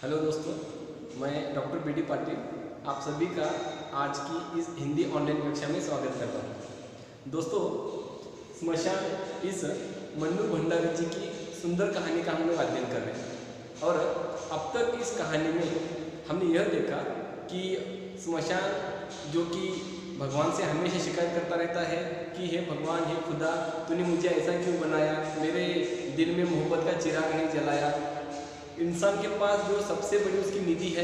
Hello दोस्तों, मैं doctor B D Patil आप सभी का आज की इस हिंदी ऑनलाइन कक्षा में स्वागत करता हूँ। दोस्तों, स्मशान इस मन्नू भंडारी जी की सुंदर कहानी का हम लोग अध्ययन कर रहे हैं और अब तक इस कहानी में हमने यह देखा कि स्मशान जो कि भगवान से हमेशा शिकायत करता रहता है कि हे भगवान, हे खुदा, तूने मुझे ऐसा क्यों बनाया, मेरे दिल में मोहब्बत का चिराग नहीं जलाया। इंसान के पास जो सबसे बड़ी उसकी निधि है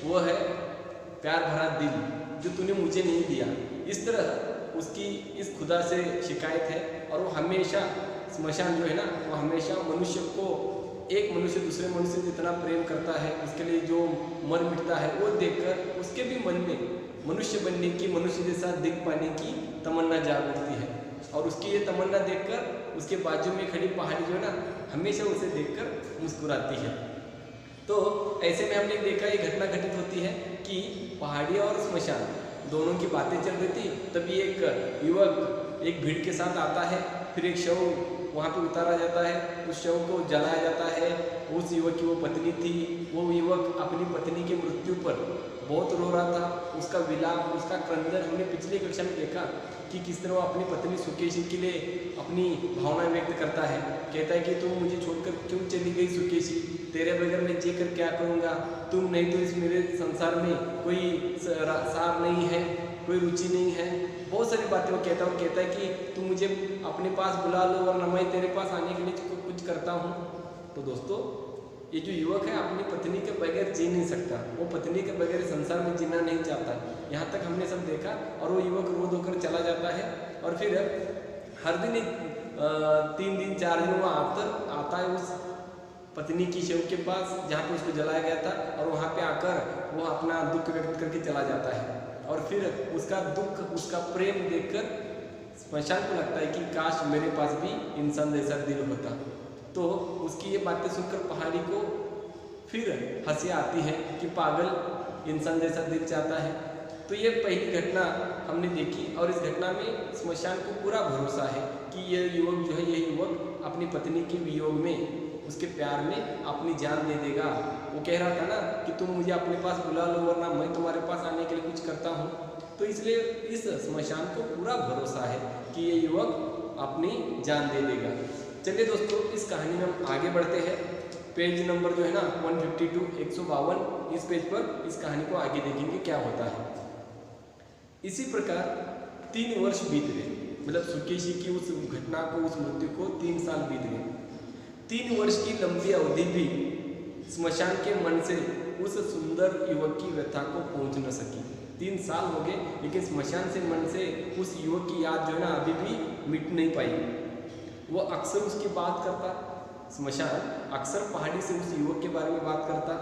वो है प्यार भरा दिल, जो तूने मुझे नहीं दिया। इस तरह उसकी इस खुदा से शिकायत है और वो हमेशा स्मशान जो है ना, वो हमेशा मनुष्य को, एक मनुष्य दूसरे मनुष्य से जितना प्रेम करता है, उसके लिए जो मर मिटता है, वो देखकर उसके भी मन में मनुष्य बनने की, मनुष्य जैसा दिख पाने की तमन्ना जाग उठती है। और उसकी ये तमन्ना देखकर उसके बाजू में खड़ी पहाड़ी जो है ना, हमेशा उसे देखकर मुस्कुराती है। तो ऐसे में हमने देखा ये घटना घटित होती है कि पहाड़ी और स्मशान दोनों की बातें चल रही थी। तभी एक युवक एक भीड़ के साथ आता है, फिर एक शव वहाँ पे उतारा जाता है, उस शव को जलाया जाता है। उस युवक की वो पत्नी थी, वो युवक अपनी पत्नी की मृत्यु पर बहुत रो रहा था। उसका विलाप, उसका क्रंदन हमने पिछली कक्षा में देखा कि किस तरह वो अपनी पत्नी सुकेशी के लिए अपनी भावना व्यक्त करता है। कहता है कि तुम मुझे छोड़कर क्यों चली गई सुकेशी, तेरे बगैर मैं जीकर क्या करूँगा, तुम नहीं तो इस मेरे संसार में कोई सार नहीं है, कोई रुचि नहीं है। बहुत सारी बातें वो कहता है और कहता है कि तुम मुझे अपने पास बुला लो वरना मैं तेरे पास आने के लिए कुछ करता हूँ। तो दोस्तों, ये जो युवक है अपनी पत्नी के बगैर जी नहीं सकता, वो पत्नी के बगैर संसार में जीना नहीं चाहता। यहाँ तक हमने सब देखा और वो युवक रो धोकर चला जाता है। और फिर हर दिन 3 दिन 4 दिन वो आता है उस पत्नी की शव के पास जहाँ पे उसको जलाया गया था, और वहाँ पे आकर वो अपना दुख व्यक्त करके चला जाता है। और फिर उसका दुख, उसका प्रेम देखकर स्मशान को लगता है कि काश मेरे पास भी इंसान जैसा दिल होता। तो उसकी ये बातें सुनकर पहाड़ी को फिर हंसी आती है कि पागल, इंसान जैसा दिल चाहता है। तो ये पहली घटना हमने देखी और इस घटना में स्मशान को पूरा भरोसा है कि ये युवक जो है, ये युवक अपनी पत्नी के वियोग में, उसके प्यार में अपनी जान दे देगा। वो कह रहा था ना कि तुम मुझे अपने पास बुला लो वरना मैं तुम्हारे पास आने के लिए कुछ करता हूँ। तो इसलिए इस स्मशान को पूरा भरोसा है कि ये युवक अपनी जान दे देगा। चलिए दोस्तों, इस कहानी में हम आगे बढ़ते हैं। पेज नंबर जो है ना 152 152, इस पेज पर इस कहानी को आगे देखेंगे क्या होता है। इसी प्रकार 3 वर्ष बीत गए, मतलब सुकेशी की उस घटना को, उस मृत्यु को 3 साल बीत गए। 3 वर्ष की लंबी अवधि भी स्मशान के मन से उस सुंदर युवक की व्यथा को पहुंच न सकी। 3 साल हो गए लेकिन स्मशान से मन से उस युवक की याद जो है ना अभी भी मिट नहीं पाई। वो अक्सर उसकी बात करता, स्मशान अक्सर पहाड़ी से उस युवक के बारे में बात करता,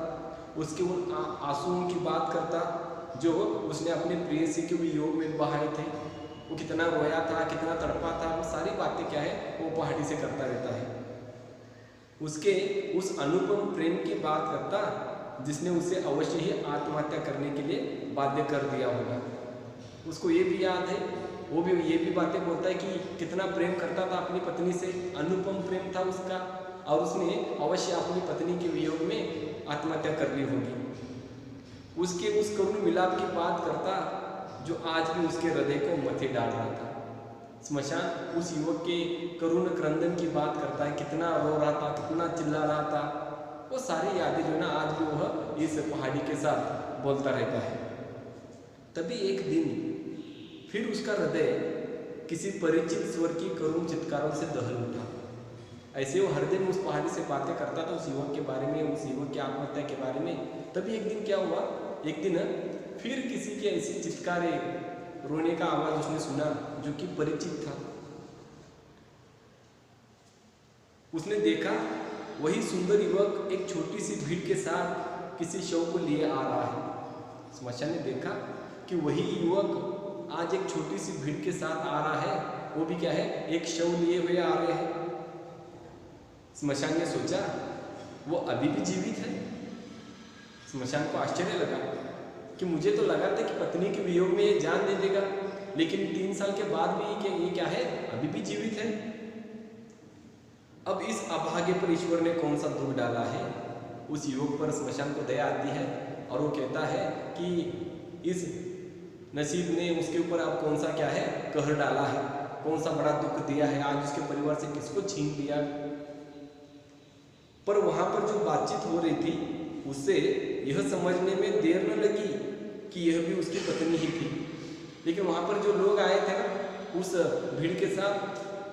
उसके उन आंसुओं की बात करता जो उसने अपने प्रेयसी के वियोग में बहाए थे। वो कितना रोया था, कितना तड़पा था, वो सारी बातें क्या है वो पहाड़ी से करता रहता है। उसके उस अनुपम प्रेम की बात करता जिसने उसे अवश्य ही आत्महत्या करने के लिए बाध्य कर दिया होगा। उसको ये भी याद है, वो भी ये भी बातें बोलता है कि कितना प्रेम करता था अपनी पत्नी से, अनुपम प्रेम था उसका, और उसने अवश्य अपनी पत्नी के वियोग में आत्महत्या कर ली होगी। उसके उस करुण मिलाप की बात करता जो आज भी उसके हृदय को मथे डाल रहा था। स्मशान उस युवक के करुण क्रंदन की बात करता है, कितना रो रहा था, कितना चिल्ला रहा था। वो सारी यादें जो ना आज भी वह इस पहाड़ी के साथ बोलता रहता है। तभी एक दिन फिर उसका हृदय किसी परिचित स्वर की करुण चित्कारों से दहल उठा। ऐसे वो हर दिन उस पहाड़ी से बातें करता था उस युवक के बारे में, उस युवक की आत्महत्या के बारे में। तभी एक दिन क्या हुआ, एक दिन फिर किसी की ऐसी चित्कारे, रोने का आवाज उसने सुना जो कि परिचित था। उसने देखा वही सुंदर युवक एक छोटी सी भीड़ के साथ किसी शव को लिए आ रहा है। स्मशान ने देखा कि वही युवक आज एक छोटी सी भीड़ के साथ आ रहा है, वो भी क्या है, एक शव लिए हुए आ रहे हैं। स्मशान ने सोचा वो अभी भी जीवित है। स्मशान को आश्चर्य लगा कि मुझे तो लगा था कि पत्नी के वियोग में ये जान दे देगा, लेकिन 3 साल के बाद भी ये क्या है, अभी भी जीवित है। अब इस अभागे पर ईश्वर ने कौन सा दुख डाला है, उस युवक पर स्मशान को दया आती है और वो कहता है कि इस नसीब ने उसके ऊपर अब कौन सा क्या है कहर डाला है, कौन सा बड़ा दुख दिया है, आज उसके परिवार से किसको छीन लिया। पर वहां पर जो बातचीत हो रही थी उससे यह समझने में देर न लगी कि यह भी उसकी पत्नी ही थी। लेकिन वहां पर जो लोग आए थे ना उस भीड़ के साथ,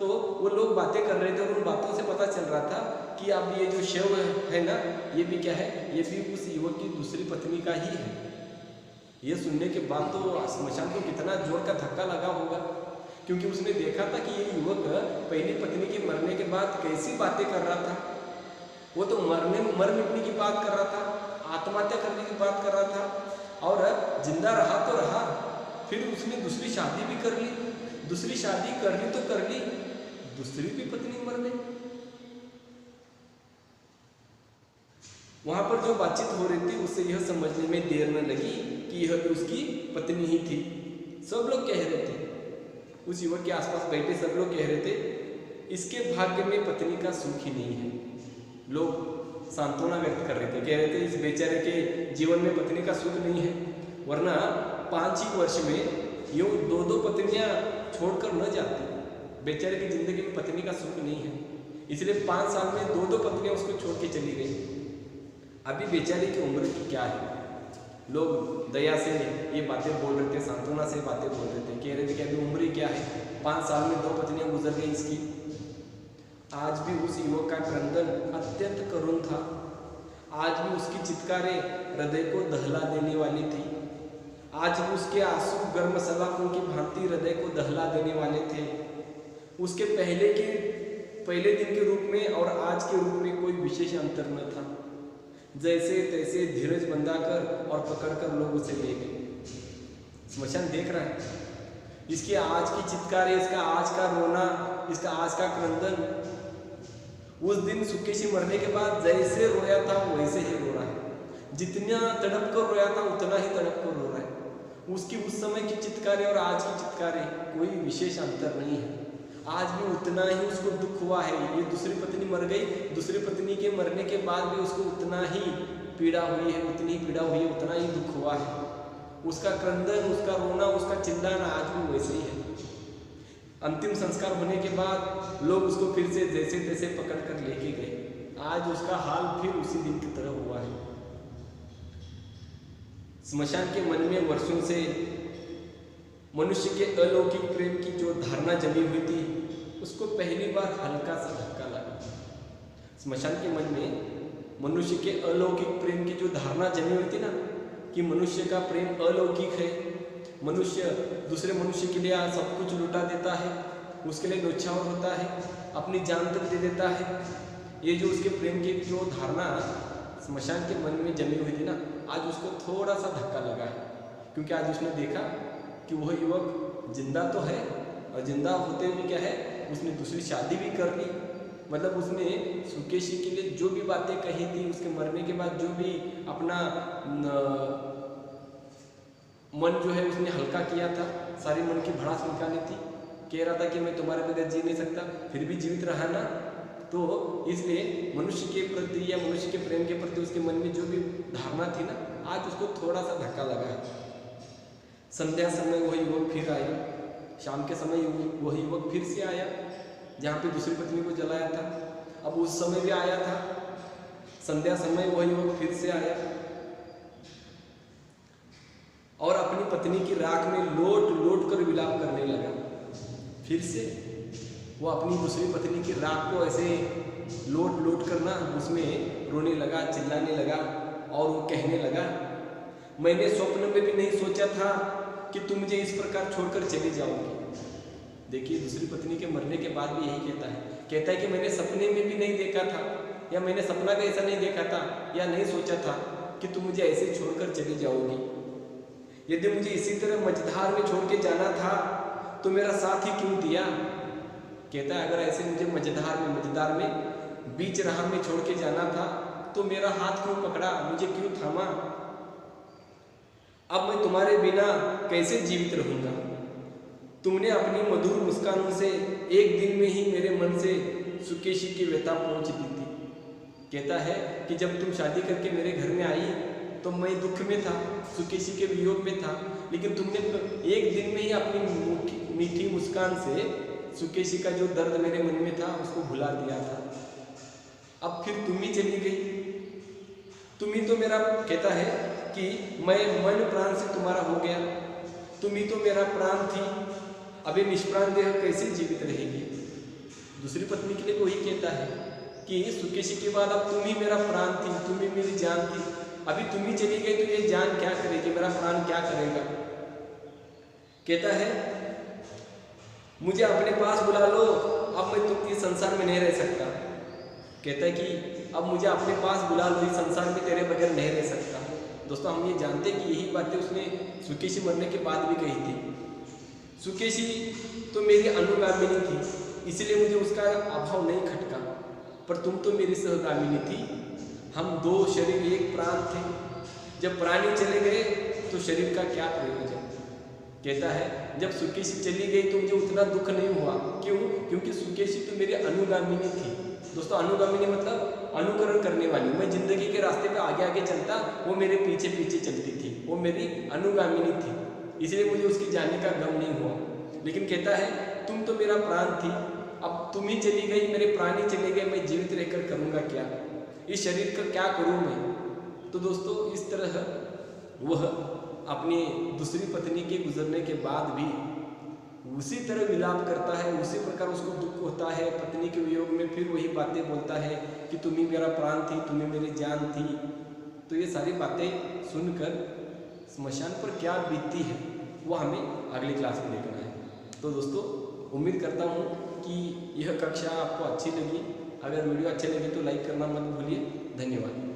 तो वो लोग बातें कर रहे थे और उन बातों से पता चल रहा था कि अब ये जो शव है ना, ये भी क्या है, ये भी उस युवक की दूसरी पत्नी का ही है। ये सुनने के बाद तो स्मशान को कितना जोर का धक्का लगा होगा, क्योंकि उसने देखा था कि ये युवक पहली पत्नी के मरने के बाद कैसी बातें कर रहा था। वो तो मर मिटने की बात कर रहा था, आत्महत्या करने की बात कर रहा था, और जिंदा रहा तो रहा, फिर उसने दूसरी शादी भी कर ली, दूसरी शादी कर ली तो कर ली, दूसरी भी पत्नी मर गई। वहां पर जो बातचीत हो रही थी उससे यह समझने में देर न लगी कि यह भी उसकी पत्नी ही थी। सब लोग कह रहे थे, उस युवक के आसपास बैठे सब लोग कह रहे थे, इसके भाग्य में पत्नी का सुख ही नहीं है। लोग सांत्वना व्यक्त कर रहे थे, कह रहे थे इस बेचारे के जीवन में पत्नी का सुख नहीं है, वरना 5 ही वर्ष में यूं 2-2 पत्नियां छोड़कर न जाती। बेचारे की जिंदगी में पत्नी का सुख नहीं है, इसलिए 5 साल में 2-2 पत्नियां उसको छोड़ के चली गई। अभी बेचारे की उम्र की क्या है। लोग दया से ये बातें बोल रहे थे, सांत्वना से बातें बोल रहे थे, कह रहे थे कि अभी उम्र ही क्या है, 5 साल में 2 पत्नियां गुजर गई इसकी। आज भी उस युवक का क्रंदन अत्यंत करुण था, आज भी उसकी चित्कारें हृदय को दहला देने वाली थी, आज भी उसके आंसू गर्म सलाखों की भांति हृदय को दहला देने वाले थे। उसके पहले दिन के रूप में और आज के रूप में कोई विशेष अंतर न था। जैसे तैसे धीरज बंधाकर और पकड़कर लोग उसे ले गए। स्मशान देख रहा है, इसकी आज की चित्कारें, इसका आज का रोना, इसका आज का क्रंदन, उस दिन सुकेशी मरने के बाद जैसे रोया था वैसे ही रो रहा है। जितना तड़प कर रोया था उतना ही तड़प कर रो रहा है। उसकी उस समय की चित्कारें और आज की चित्कारें कोई विशेष अंतर नहीं है। आज भी उतना ही उसको दुख हुआ है। ये दूसरी पत्नी मर गई, दूसरी पत्नी के मरने के बाद भी उसको उतना ही पीड़ा हुई है, उतनी ही पीड़ा हुई है, उतना ही दुख हुआ है। उसका क्रंदन, उसका रोना, उसका चिल्लाना आज भी वैसे ही है। अंतिम संस्कार होने के बाद लोग उसको फिर से जैसे तैसे पकड़ कर लेके गए। आज उसका हाल फिर उसी दिन की तरह हुआ है। स्मशान के मन में वर्षों से मनुष्य के अलौकिक प्रेम की जो धारणा जमी हुई थी, उसको पहली बार हल्का सा धक्का लगा। स्मशान के मन में मनुष्य के अलौकिक प्रेम की जो धारणा जमी हुई थी ना, कि मनुष्य का प्रेम अलौकिक है, मनुष्य दूसरे मनुष्य के लिए सब कुछ लुटा देता है, उसके लिए न्योछावर होता है, अपनी जान तक दे देता है। ये जो उसके प्रेम की जो धारणा स्मशान के मन में जमी हुई थी ना, आज उसको थोड़ा सा धक्का लगा है। क्योंकि आज उसने देखा कि वह युवक जिंदा तो है, और जिंदा होते हुए क्या है, उसने दूसरी शादी भी कर ली। मतलब उसने सुकेशी के लिए जो भी बातें कही थी, उसके मरने के बाद जो भी अपना मन जो है उसने हल्का किया था, सारी मन की भड़ास निकाली थी, कह रहा था कि मैं तुम्हारे बगैर जी नहीं सकता, फिर भी जीवित रहा ना। तो इसलिए मनुष्य के प्रति या मनुष्य के प्रेम के प्रति उसके मन में जो भी धारणा थी ना, आज उसको थोड़ा सा धक्का लगा है। संध्या समय वह युवक फिर आया, शाम के समय वह युवक फिर से आया जहाँ पे दूसरी पत्नी को जलाया था। अब उस समय भी आया था, संध्या समय वह युवक फिर से आया और अपनी पत्नी की राख में लोट लोट कर विलाप करने लगा। फिर से वो अपनी दूसरी पत्नी की राख को ऐसे लोट लोट करना, उसमें रोने लगा, चिल्लाने लगा और वो कहने लगा, मैंने स्वप्न में भी नहीं सोचा था कि तुम मुझे इस प्रकार छोड़कर चली जाओगी। देखिए, दूसरी पत्नी के मरने के बाद भी यही कहता है कि मैंने सपने में भी नहीं देखा था, या मैंने सपना का ऐसा नहीं देखा था, या नहीं सोचा था कि तुम मुझे ऐसे छोड़कर चली जाओगी। यदि मुझे इसी तरह मझधार में छोड़ के जाना था तो मेरा साथ ही क्यों दिया। कहता है, अगर ऐसे मुझे मझधार में बीच राह में छोड़ के जाना था तो मेरा हाथ क्यों पकड़ा, मुझे क्यों थामा। अब मैं तुम्हारे बिना कैसे जीवित रहूंगा। तुमने अपनी मधुर मुस्कानों से एक दिन में ही मेरे मन से सुकेशी की व्यथा पहुंच दी थी। कहता है कि जब तुम शादी करके मेरे घर में आई तो मैं दुख में था, सुकेशी के वियोग में था, लेकिन तुमने एक दिन में ही अपनी मीठी मुस्कान से सुकेशी का जो दर्द मेरे मन में था उसको भुला दिया था। अब फिर तुम ही चली गई। तुम ही तो मेरा, कहता है कि मैं मन प्राण से तुम्हारा हो गया, तुम ही तो मेरा प्राण थी, अभी निष्प्राण देह कैसे जीवित रहेगी। दूसरी पत्नी के लिए वही कहता है कि सुकेशी के बाद अब तुम ही मेरा प्राण थी, तुम ही मेरी जान थी, अभी तुम ही चली गई तो ये जान क्या करेगी, मेरा प्राण क्या करेगा। कहता है मुझे अपने पास बुला लो, अब मैं तुम इस संसार में नहीं रह सकता। कहता है कि अब मुझे अपने पास बुला लो, इस संसार में तेरे बगैर नहीं रह सकता। दोस्तों हम ये जानते हैं कि यही बातें उसने सुकेशी मरने के बाद भी कही थी। सुकेशी तो मेरी अनुगामिनी थी, इसलिए मुझे उसका अभाव नहीं खटका, पर तुम तो मेरी सहगामिनी थी। हम दो शरीर एक प्राण थे, जब प्राण ही चले गए तो शरीर का क्या प्रयोजन। कहता है जब सुकेशी चली गई तो मुझे उतना दुख नहीं हुआ। क्यों? क्योंकि सुकेशी तो मेरी अनुगामिनी थी। दोस्तों अनुगामिनी मतलब अनुकरण करने वाली। मैं जिंदगी के रास्ते पे आगे आगे चलता, वो मेरे पीछे पीछे चलती थी, वो मेरी अनुगामिनी थी, इसलिए मुझे उसके जाने का गम नहीं हुआ। लेकिन कहता है तुम तो मेरा प्राण थी, अब तुम ही चली गई, मेरे प्राण ही चले गए, मैं जीवित रहकर करूँगा क्या, इस शरीर का क्या करूँ मैं। तो दोस्तों इस तरह वह अपनी दूसरी पत्नी के गुजरने के बाद भी उसी तरह विलाप करता है, उसी प्रकार उसको दुख होता है पत्नी के वियोग में, फिर वही बातें बोलता है कि तुम ही मेरा प्राण थी, तुम ही मेरी जान थी। तो ये सारी बातें सुनकर स्मशान पर क्या बीतती है वो हमें अगली क्लास में देखना है। तो दोस्तों उम्मीद करता हूँ कि यह कक्षा आपको अच्छी लगी। अगर वीडियो अच्छी लगी तो लाइक करना मत भूलिए। धन्यवाद।